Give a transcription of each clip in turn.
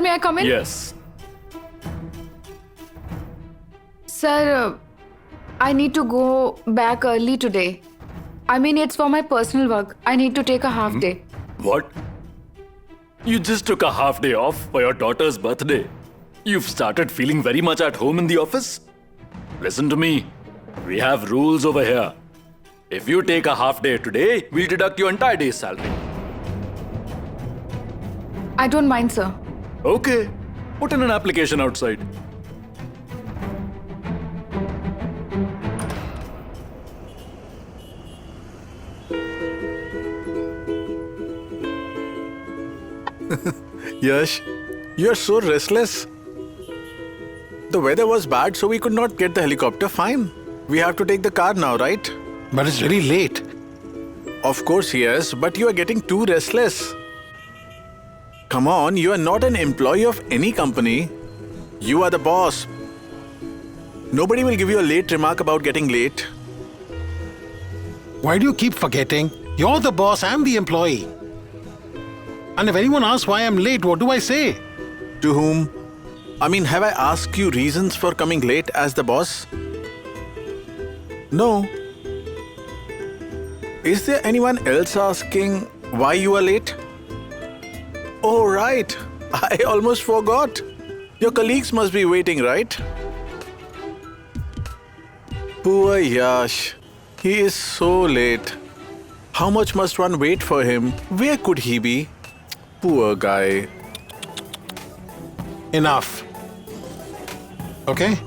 may I come in? Yes. Sir, I need to go back early today. I mean, it's for my personal work. I need to take a half day. What? You just took a half day off for your daughter's birthday. You've started feeling very much at home in the office? Listen to me. We have rules over here. If you take a half day today, we'll deduct your entire day's salary. I don't mind, sir. Okay. Put in an application outside. Yash, you're so restless. The weather was bad, so we could not get the helicopter. Fine. We have to take the car now, right? But it's really late. Of course, yes, but you are getting too restless. Come on, you are not an employee of any company. You are the boss. Nobody will give you a late remark about getting late. Why do you keep forgetting? You're the boss, I'm the employee. And if anyone asks why I'm late, what do I say? To whom? I mean, have I asked you reasons for coming late as the boss? No. Is there anyone else asking why you are late? Oh, right. I almost forgot. Your colleagues must be waiting, right? Poor Yash. He is so late. How much must one wait for him? Where could he be? Poor guy. Enough. Okay?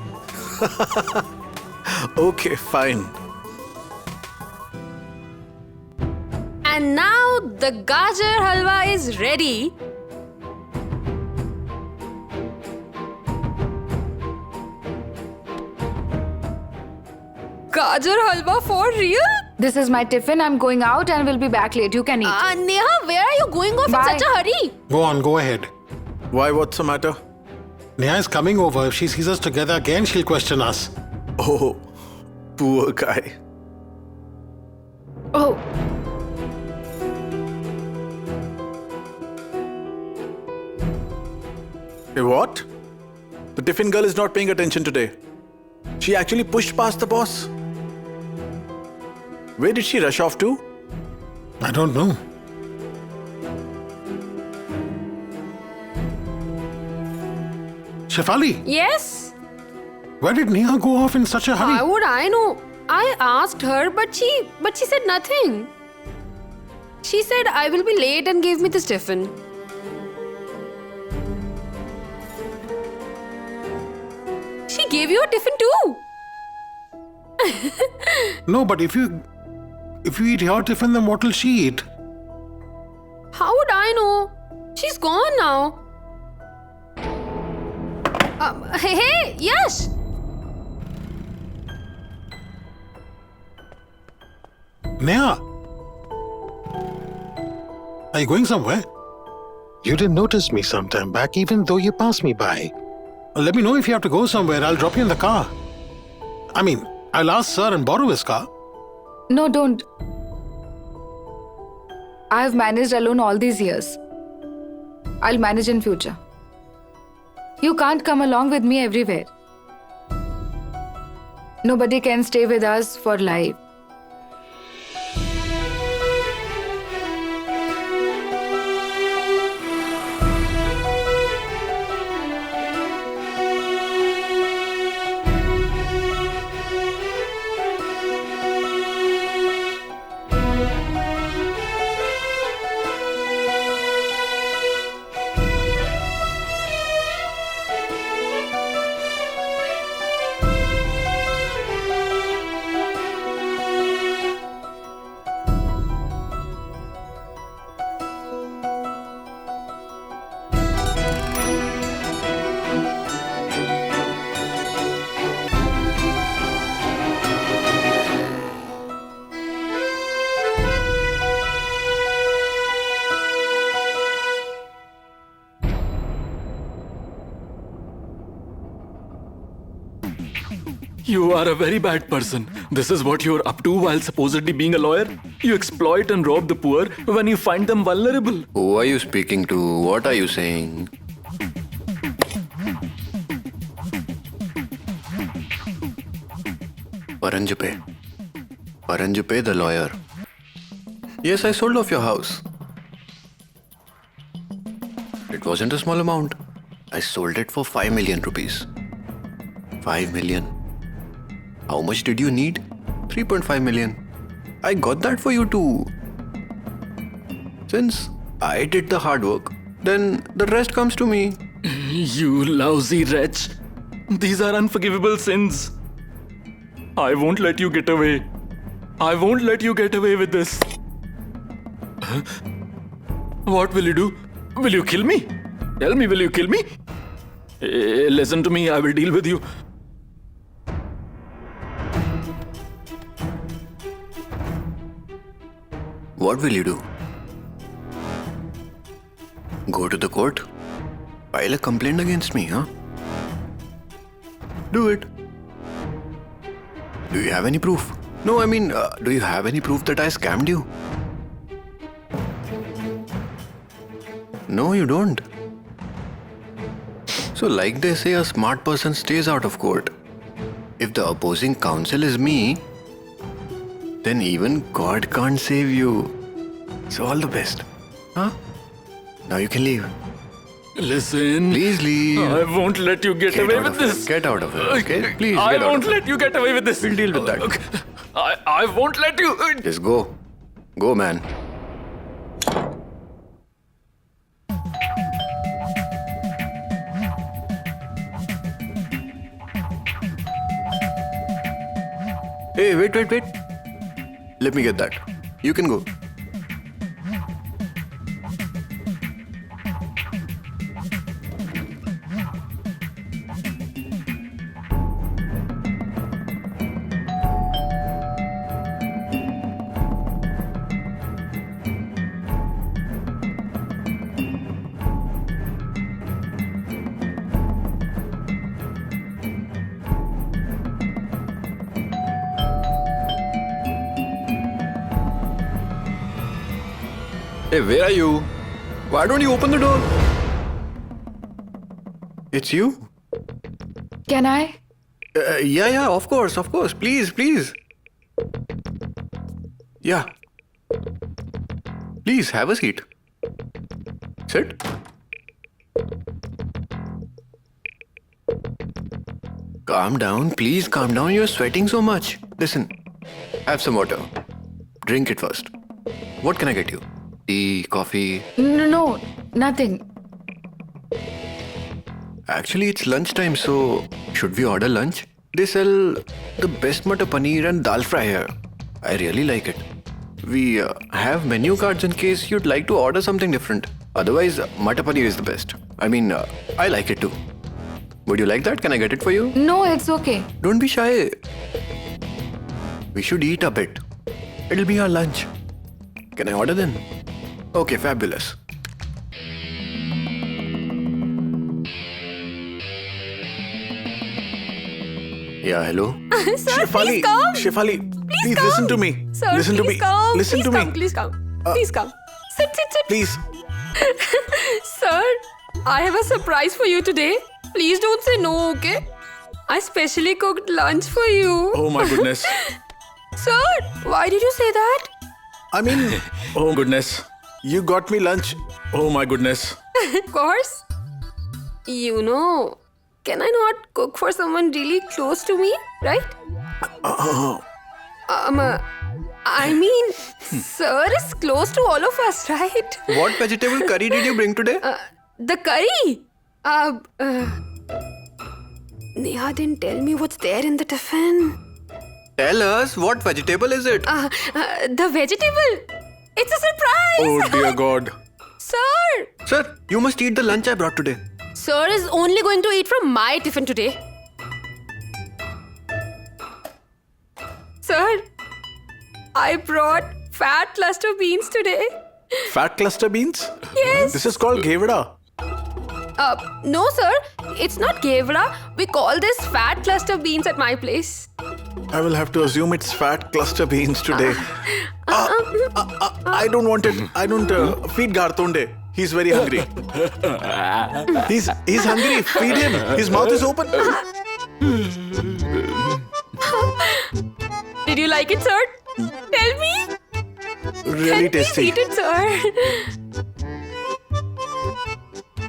Okay, fine. And now the gajar halwa is ready. Gajar halwa for real? This is my tiffin. I'm going out and will be back late. You can eat. Neha, where are you going off Bye. in such a hurry? Go on, go ahead. Why, what's the matter? Neha is coming over. If she sees us together again, she'll question us. Oh, poor guy. Oh, Hey, what? The tiffin girl is not paying attention today. She actually pushed past the boss. Where did she rush off to? I don't know. Shefali, Yes? where did Neha go off in such a hurry? How would I know? I asked her, but she said nothing. She said I will be late and gave me this tiffin. She gave you a tiffin too. No, but if you eat your tiffin, then what will she eat? How would I know? She's gone now. Hey, Yash! Neha! Are you going somewhere? You didn't notice me sometime back, even though you passed me by. Let me know if you have to go somewhere. I'll drop you in the car. I mean, I'll ask sir and borrow his car. no, don't. I've managed alone all these years. I'll manage in future. You can't come along with me everywhere. Nobody can stay with us for life. You are a very bad person. This is what you're up to while supposedly being a lawyer? You exploit and rob the poor when you find them vulnerable. Who are you speaking to? What are you saying? Paranjupe. Paranjupe the lawyer. Yes, I sold off your house. It wasn't a small amount. I sold it for 5 million rupees. 5 million. How much did you need? 3.5 million. I got that for you too. Since I did the hard work, then the rest comes to me. You lousy wretch. These are unforgivable sins. I won't let you get away. I won't let you get away with this. Huh? What will you do? Will you kill me? Tell me, will you kill me? Listen to me, I will deal with you. What will you do? Go to the court? File a complaint against me, huh? Do it. Do you have any proof? No, I mean, do you have any proof that I scammed you? No, you don't. So, like they say, a smart person stays out of court. If the opposing counsel is me, then even God can't save you. So, all the best. Huh? Now you can leave. Listen. Please leave. I won't let you get away out with of this. It. Get out of it, okay? Please, get I out won't of it. let you get away with this. We'll deal with that. Okay. I won't let you. Just go. Go, man. Hey, wait. Let me get that. You can go. Hey, where are you? Why don't you open the door? It's you? Can I? Yeah, of course. Please. Yeah. Please, have a seat. Sit. Calm down, please calm down. You're sweating so much. Listen, have some water. Drink it first. What can I get you? Tea, coffee? No, nothing. Actually, it's lunchtime, so should we order lunch? They sell the best Matar Paneer and Dal Fry here. I really like it. We have menu cards in case you'd like to order something different. Otherwise, Matar Paneer is the best. I mean, I like it too. Would you like that? Can I get it for you? No, it's okay. Don't be shy. We should eat a bit. It'll be our lunch. Can I order then? Okay, fabulous. Yeah, hello? Sir, Shefali, please come. Shefali, please come. listen to me. Sir, listen to please me. come. Listen please to come. me. Please come. Please come. Sit. Please. Sir, I have a surprise for you today. Please don't say no, okay? I specially cooked lunch for you. Oh my goodness. Sir, why did you say that? I mean, oh goodness. You got me lunch. Oh my goodness. Of course. You know, can I not cook for someone really close to me, right? I mean, sir is close to all of us, right? What vegetable curry did you bring today? The curry. Neha didn't tell me what's there in the tiffin. Tell us, what vegetable is it? The vegetable. It's a surprise. Oh dear God. Sir. Sir, you must eat the lunch I brought today. Sir is only going to eat from my tiffin today. Sir, I brought fat cluster beans today. Fat cluster beans? Yes. This is called Ghevada. No, sir. It's not Ghevra. We call this fat cluster beans at my place. I will have to assume it's fat cluster beans today. I don't want it. I don't feed Gartonde. He's very hungry. He's hungry. Feed him. His mouth is open. Did you like it, sir? Tell me. Really tasty. Eat it, sir.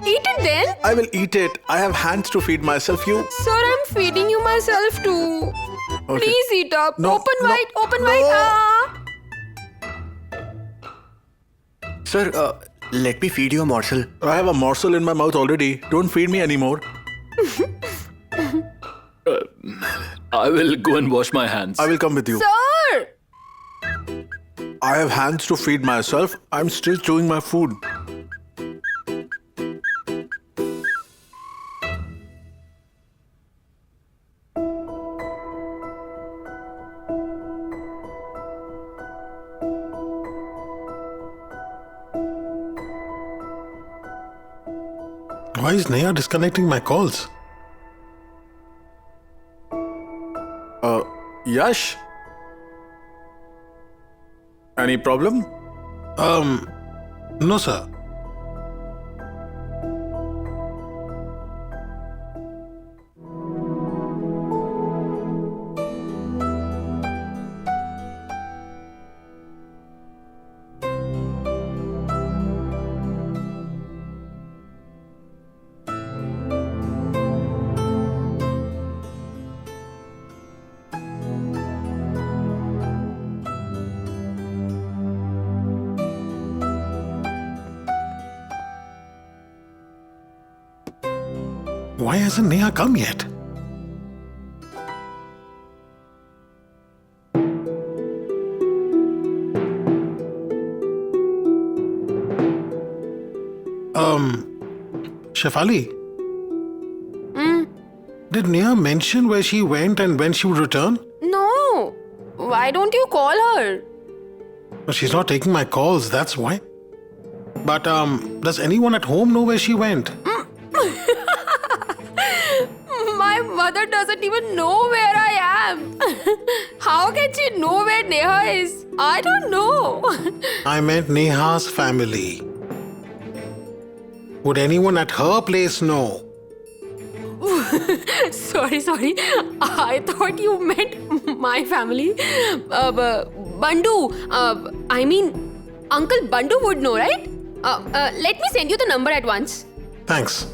Eat it then. I will eat it. I have hands to feed myself. You. Sir, I'm feeding you myself too. Okay. Please eat up. No, Open no, wide. Open no. wide. Ah. Sir, let me feed you a morsel. I have a morsel in my mouth already. Don't feed me anymore. I will go and wash my hands. I will come with you. Sir. I have hands to feed myself. I'm still chewing my food. Why is Neha disconnecting my calls? Yash? Any problem? No, sir. Why hasn't Neha come yet? Shefali? Did Neha mention where she went and when she would return? No. Why don't you call her? Well, she's not taking my calls, that's why. But, does anyone at home know where she went? My mother doesn't even know where I am. How can she know where Neha is? I don't know. I meant Neha's family. Would anyone at her place know? Sorry. I thought you meant my family. Bandu. I mean, Uncle Bandu would know, right? Let me send you the number at once. Thanks.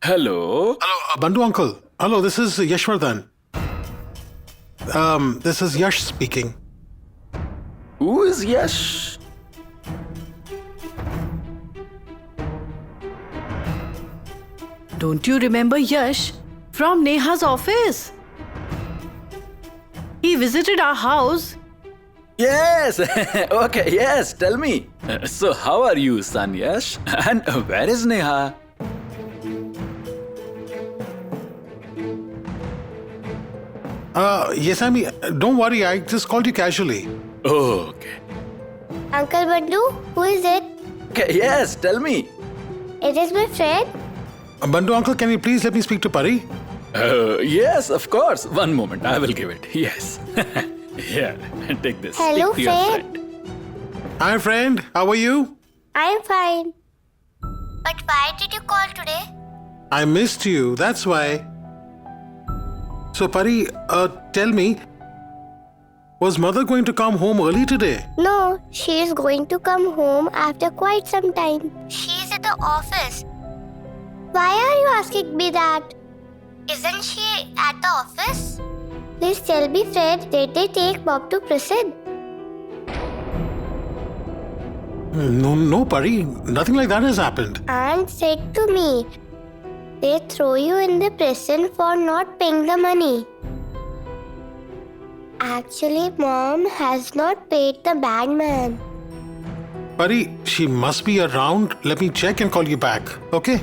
Hello? Hello, Bandu uncle. Hello, this is Yashwardhan. This is Yash speaking. Who is Yash? Don't you remember Yash from Neha's office? He visited our house. Yes! Okay, yes, tell me. So, how are you, son Yash? And where is Neha? Yes, I mean, don't worry, I just called you casually. Oh, okay. Uncle Bandu, who is it? Okay, yes, tell me. It is my friend. Bandu uncle, can you please let me speak to Pari? Yes, of course. One moment, I will give it. Yes. Here, take this. Hello, Speak to your friend. Hi, friend. How are you? I'm fine. But why did you call today? I missed you, that's why. So, Pari, tell me, was mother going to come home early today? No, she is going to come home after quite some time. She is at the office. Why are you asking me that? Isn't she at the office? Please tell me, Fred, did they take Bob to prison? No, Pari. Nothing like that has happened. Aunt said to me, they throw you in the prison for not paying the money. Actually, Mom has not paid the bad man. Pari, she must be around. Let me check and call you back, okay?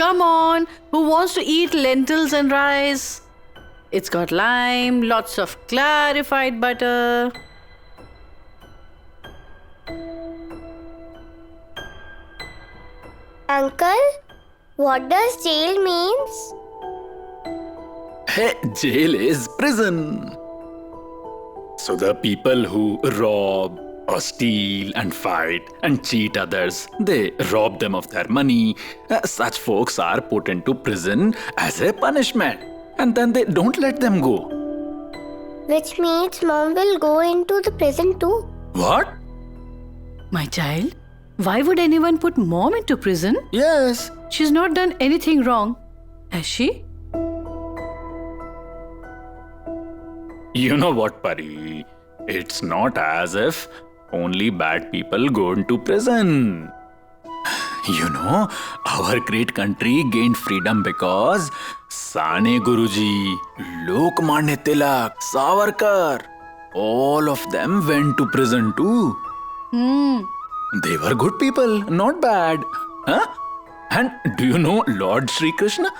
Come on, who wants to eat lentils and rice? It's got lime, lots of clarified butter. Uncle, what does jail means? Hey, jail is prison. So the people who rob or steal and fight and cheat others, they rob them of their money. Such folks are put into prison as a punishment. And then they don't let them go. Which means mom will go into the prison too. What? My child, why would anyone put mom into prison? Yes. She's not done anything wrong, has she? You know what, Pari? It's not as if only bad people go into prison. You know, our great country gained freedom because Sane Guruji, Lokmanya Tilak, Savarkar, all of them went to prison too. They were good people, not bad. Huh? And do you know Lord Sri Krishna?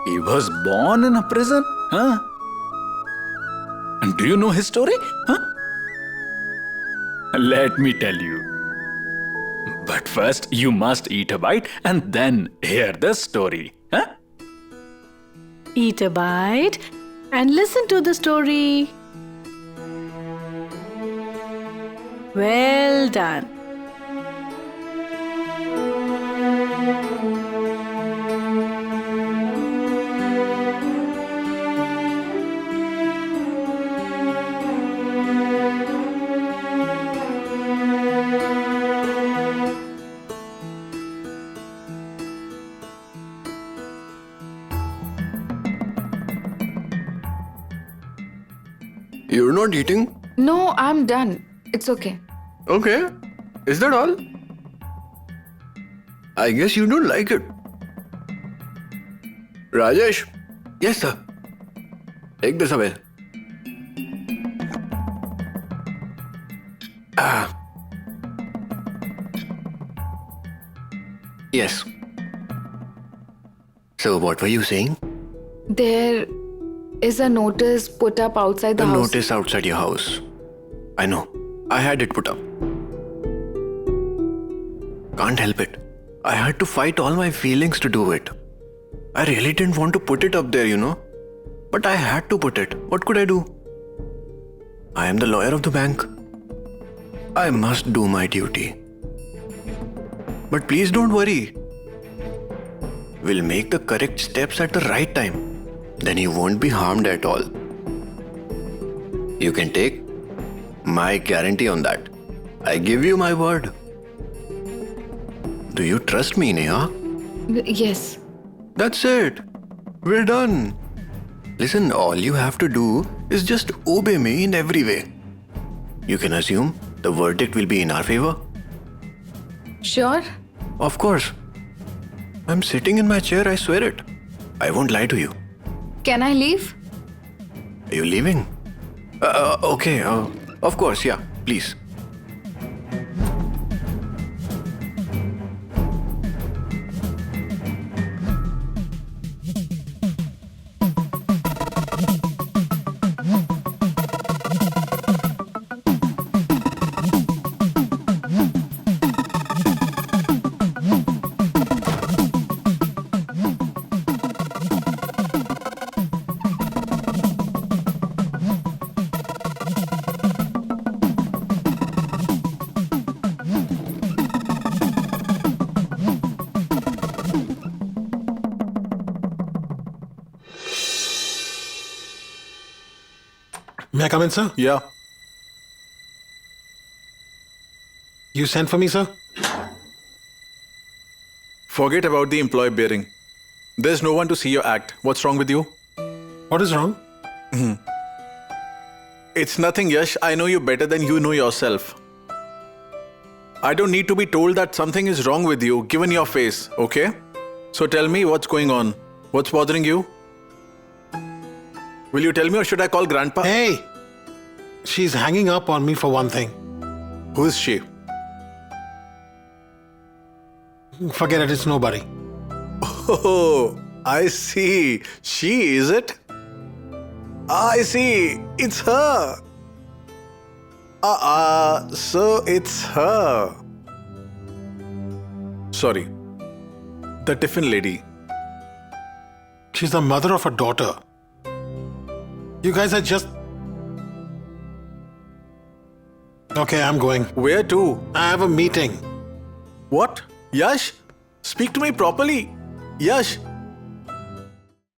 He was born in a prison. Huh? And do you know his story? Huh? Let me tell you. But first, you must eat a bite and then hear the story. Huh? Eat a bite and listen to the story. Well done. You're not eating? No, I'm done. It's okay. Okay. Is that all? I guess you don't like it. Rajesh? Yes, sir. Take this away. Yes. So, what were you saying? There is a notice put up outside the The house. notice outside your house. I know. I had it put up. Can't help it. I had to fight all my feelings to do it. I really didn't want to put it up there, you know. But I had to put it. What could I do? I am the lawyer of the bank. I must do my duty. But please don't worry. We'll make the correct steps at the right time. Then you won't be harmed at all. You can take my guarantee on that. I give you my word. Do you trust me, Neha? Yes. That's it. We're done. Listen, all you have to do is just obey me in every way. You can assume the verdict will be in our favor. Sure? Of course. I'm sitting in my chair, I swear it. I won't lie to you. Can I leave? Are you leaving? Okay. Of course, yeah. Please. May I come in, sir? Yeah. You sent for me, sir? Forget about the employee bearing. There's no one to see your act. What's wrong with you? What is wrong? It's nothing, Yash. I know you better than you know yourself. I don't need to be told that something is wrong with you, given your face, okay? So tell me what's going on. What's bothering you? Will you tell me or should I call Grandpa? Hey! She's hanging up on me for one thing. Who is she? Forget it, it's nobody. Oh, I see. She is it? I see. It's her. So it's her. Sorry. The tiffin lady. She's the mother of a daughter. You guys are just... Okay, I'm going. Where to? I have a meeting. What? Yash? Speak to me properly. Yash,